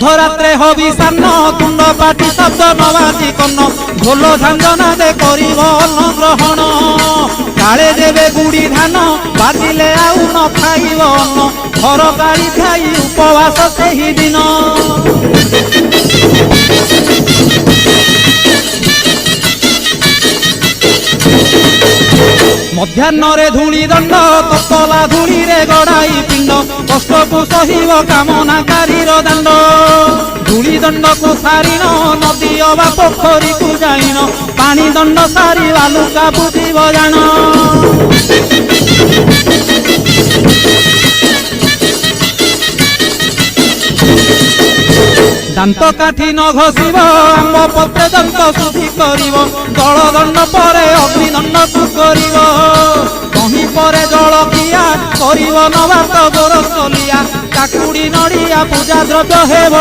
मध्यरात्रे हविषान्न तुंड पाटी शब्द नबाजी कन्न ढोल झांझना दे करिब अन्न ग्रहण काले देवे गुड़ी धान बाजिले आउ न खाइब अन्न घर गाड़ी खाई उपवास सेही दिन मध्याह्न धूली दंड ततला धूली रे गड़ाई पिंड कष्ट को सहिब कामनाकारी दंड धूली दंड को सारिन नदी अबा पोखरी को जाइन पानी दंड सारी बालुका बुझीब जान दांत काठी न घसीब आंब पत्रे दंत शुद्धि करिब जल दंड परे अग्निदंड को करिब कहीं परे जल किया करिब नबात गोरसलिया काकुड़ी नड़िया पूजा द्रव्य हेब।